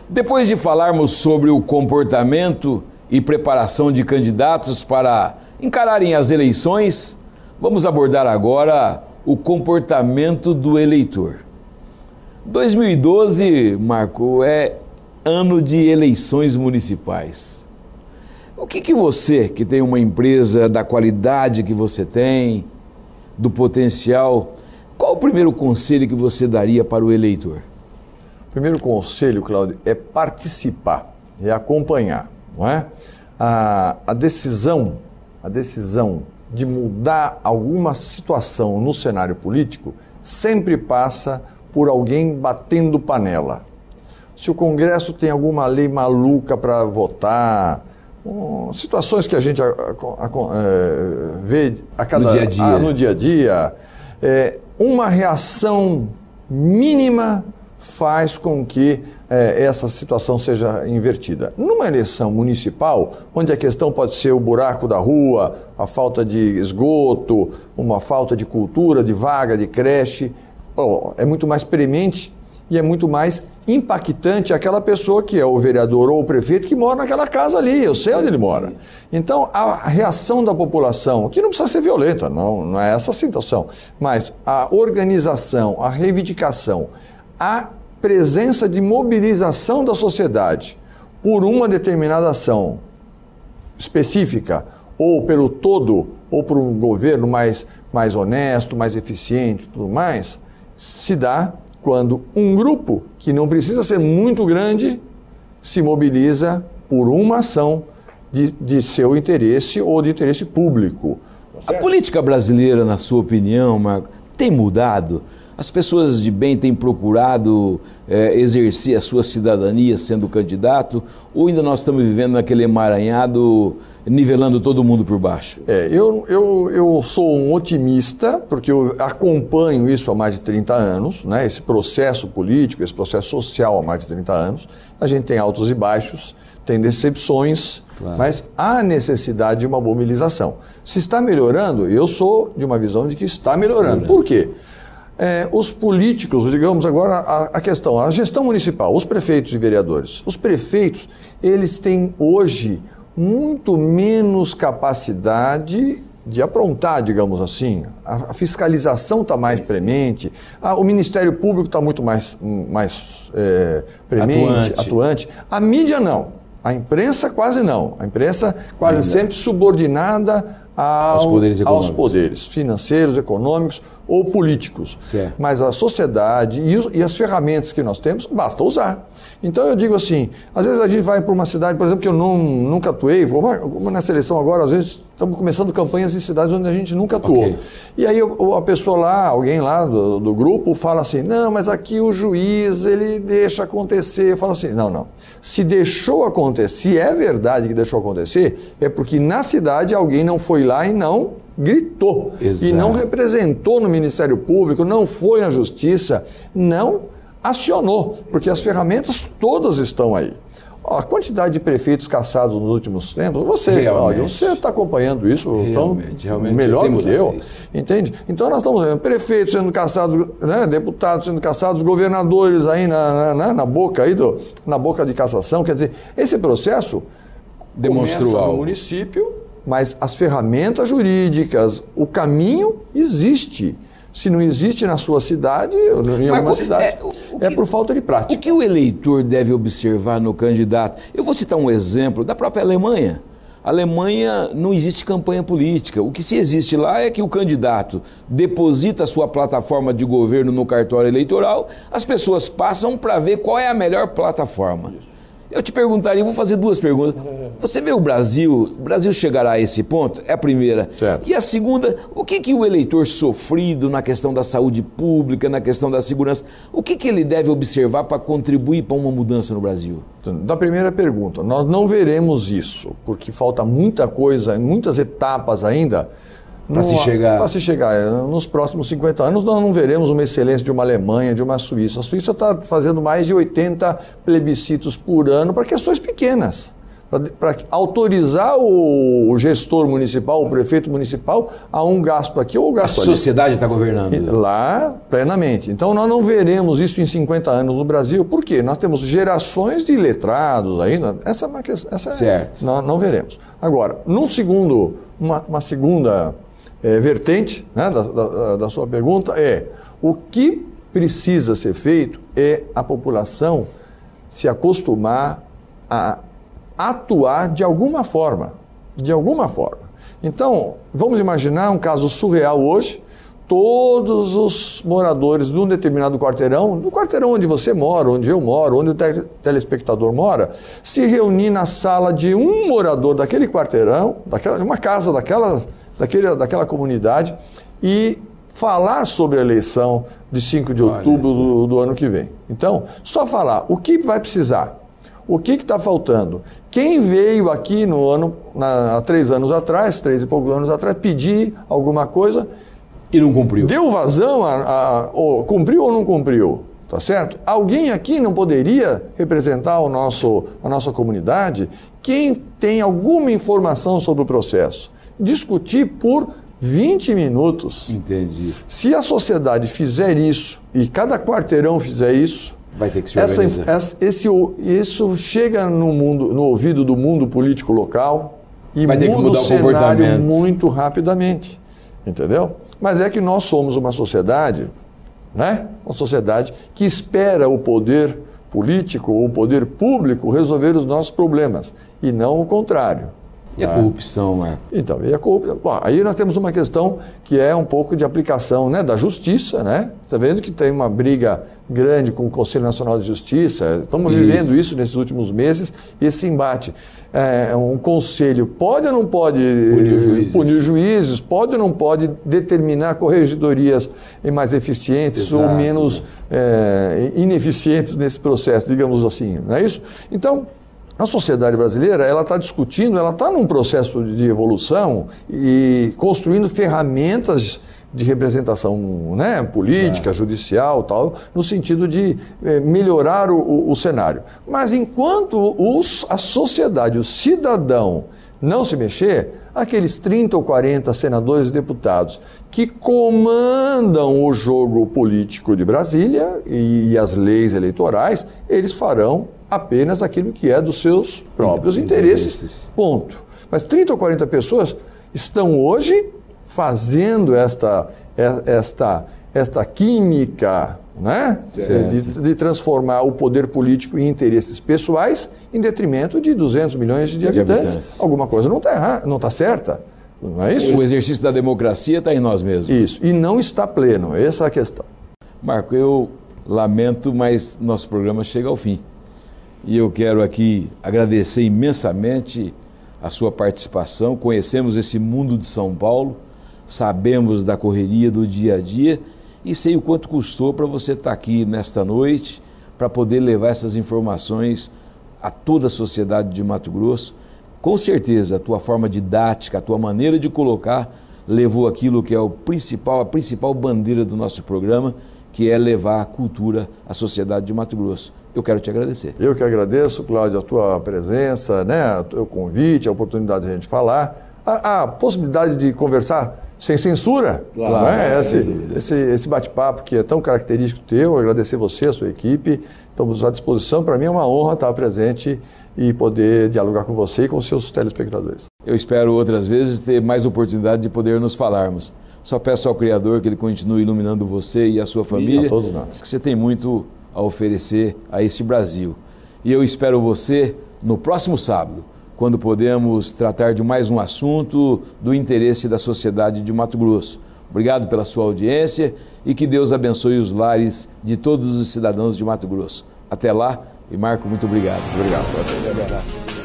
Depois de falarmos sobre o comportamento e preparação de candidatos para encararem as eleições, vamos abordar agora o comportamento do eleitor. 2012, Marco, é ano de eleições municipais. O que você, que tem uma empresa da qualidade que você tem, do potencial, qual o primeiro conselho que você daria para o eleitor? O primeiro conselho, Cláudio, é participar, é acompanhar, não é? A decisão de mudar alguma situação no cenário político sempre passa por alguém batendo panela. Se o Congresso tem alguma lei maluca para votar, situações que a gente vê no dia a dia, uma reação mínima faz com que essa situação seja invertida. Numa eleição municipal, onde a questão pode ser o buraco da rua, a falta de esgoto, uma falta de cultura, de vaga, de creche, é muito mais premente e é muito mais impactante aquela pessoa que é o vereador ou o prefeito que mora naquela casa ali, eu sei onde ele mora. Então, a reação da população, que não precisa ser violenta, não é essa a situação, mas a organização, a reivindicação, a presença de mobilização da sociedade por uma determinada ação específica, ou pelo todo, ou por um governo mais honesto, mais eficiente e tudo mais, se dá quando um grupo, que não precisa ser muito grande, se mobiliza por uma ação de seu interesse ou de interesse público. A política brasileira, na sua opinião, Marco, tem mudado? As pessoas de bem têm procurado exercer a sua cidadania sendo candidato, ou ainda nós estamos vivendo naquele emaranhado, nivelando todo mundo por baixo? Eu sou um otimista, porque eu acompanho isso há mais de 30 anos, né? Esse processo político, esse processo social há mais de 30 anos. A gente tem altos e baixos, tem decepções, claro, mas há necessidade de uma mobilização. Se está melhorando, eu sou de uma visão de que está melhorando. Por quê? Os políticos, digamos agora a questão, a gestão municipal, os prefeitos e vereadores. Os prefeitos, eles têm hoje muito menos capacidade de aprontar, digamos assim. A fiscalização está mais premente, o Ministério Público está muito mais premente, atuante. A mídia não, a imprensa quase não. A imprensa quase sempre subordinada aos poderes financeiros, econômicos ou políticos. Certo. Mas a sociedade e as ferramentas que nós temos, basta usar. Então eu digo assim, às vezes a gente vai para uma cidade, por exemplo, que eu nunca atuei, como nessa eleição agora, às vezes estamos começando campanhas em cidades onde a gente nunca atuou. Okay. E aí a pessoa lá, alguém lá do grupo fala assim, não, mas aqui o juiz, ele deixa acontecer. Eu falo assim, não. Se deixou acontecer, se é verdade que deixou acontecer, é porque na cidade alguém não foi lá e não gritou. Exato. E não representou no Ministério Público, não foi à Justiça, não acionou, porque as ferramentas todas estão aí. A quantidade de prefeitos caçados nos últimos tempos, você está acompanhando isso realmente melhor do que eu, entende? Então nós estamos vendo prefeitos sendo caçados, né, deputados sendo caçados, governadores aí na boca de cassação. Quer dizer, esse processo começa no município, mas as ferramentas jurídicas, o caminho existe. Se não existe na sua cidade, em alguma cidade, é por falta de prática. O que o eleitor deve observar no candidato? Eu vou citar um exemplo da própria Alemanha. A Alemanha não existe campanha política. O que se existe lá é que o candidato deposita a sua plataforma de governo no cartório eleitoral, as pessoas passam para ver qual é a melhor plataforma. Eu te perguntaria, vou fazer duas perguntas. Você vê o Brasil chegará a esse ponto? É a primeira. Certo. E a segunda, o que o eleitor sofrido na questão da saúde pública, na questão da segurança, o que ele deve observar para contribuir para uma mudança no Brasil? Da primeira pergunta, nós não veremos isso, porque falta muita coisa, muitas etapas ainda. Para se chegar. Nos próximos 50 anos, nós não veremos uma excelência de uma Alemanha, de uma Suíça. A Suíça está fazendo mais de 80 plebiscitos por ano para questões pequenas. para autorizar o gestor municipal, o prefeito municipal, a um gasto aqui ou gasto ali. A sociedade está governando. Lá, plenamente. Então, nós não veremos isso em 50 anos no Brasil. Por quê? Nós temos gerações de letrados ainda. Essa é uma questão. Certo. Nós não veremos. Agora, uma segunda vertente, né, da sua pergunta é: o que precisa ser feito é a população se acostumar a atuar de alguma forma. De alguma forma. Então, vamos imaginar um caso surreal hoje. Todos os moradores de um determinado quarteirão, do quarteirão onde você mora, onde eu moro, onde o telespectador mora, se reunir na sala de um morador daquele quarteirão, uma casa daquela comunidade, e falar sobre a eleição de 5 de outubro do ano que vem. Então, só falar o que vai precisar, o que está faltando. Quem veio aqui há 3 anos atrás, 3 e poucos anos atrás, pedir alguma coisa e não cumpriu. Deu vazão, cumpriu ou não cumpriu, tá certo? Alguém aqui não poderia representar a nossa comunidade? Quem tem alguma informação sobre o processo? Discutir por 20 minutos. Entendi. Se a sociedade fizer isso e cada quarteirão fizer isso, vai ter que se organizar. Isso chega no ouvido do mundo político local e vai ter que mudar o comportamento muito rapidamente, entendeu? Mas é que nós somos uma sociedade, né? Uma sociedade que espera o poder político ou o poder público resolver os nossos problemas e não o contrário. E a corrupção, Marco? Então, e a corrupção? Bom, aí nós temos uma questão que é um pouco de aplicação, né, da justiça, né? Está vendo que tem uma briga grande com o Conselho Nacional de Justiça, estamos vivendo isso nesses últimos meses, esse embate. Um conselho pode ou não pode punir juízes, pode ou não pode determinar corregedorias mais eficientes ou menos ineficientes nesse processo, digamos assim, não é isso? Então, a sociedade brasileira, ela está discutindo, ela está num processo de evolução e construindo ferramentas de representação, né, política, judicial, tal, no sentido de melhorar o cenário. Mas enquanto a sociedade, o cidadão, não se mexer, aqueles 30 ou 40 senadores e deputados que comandam o jogo político de Brasília e as leis eleitorais, eles farão apenas aquilo que é dos seus próprios interesses. Ponto. Mas 30 ou 40 pessoas estão hoje fazendo esta química, né? De transformar o poder político em interesses pessoais em detrimento de 200 milhões de habitantes. Alguma coisa não está errada, não está certa. Não é isso? O exercício da democracia está em nós mesmos. Isso. E não está pleno. Essa é a questão. Marco, eu lamento, mas nosso programa chega ao fim. E eu quero aqui agradecer imensamente a sua participação. Conhecemos esse mundo de São Paulo, sabemos da correria do dia a dia e sei o quanto custou para você estar aqui nesta noite, para poder levar essas informações a toda a sociedade de Mato Grosso. Com certeza, a tua forma didática, a tua maneira de colocar, levou aquilo que é a principal bandeira do nosso programa, que é levar a cultura à sociedade de Mato Grosso. Eu quero te agradecer. Eu que agradeço, Cláudio, a tua presença, né, o teu convite, a oportunidade de a gente falar, a possibilidade de conversar sem censura, claro, né? Esse bate-papo que é tão característico teu, agradecer você, a sua equipe, estamos à disposição. Para mim é uma honra estar presente e poder dialogar com você e com os seus telespectadores. Eu espero outras vezes ter mais oportunidade de poder nos falarmos. Só peço ao Criador que Ele continue iluminando você e a sua família, e a todos nós. Que você tem muito a oferecer a esse Brasil. E eu espero você no próximo sábado, quando podemos tratar de mais um assunto do interesse da sociedade de Mato Grosso. Obrigado pela sua audiência e que Deus abençoe os lares de todos os cidadãos de Mato Grosso. Até lá, e Marco, muito obrigado. Obrigado. Um abraço.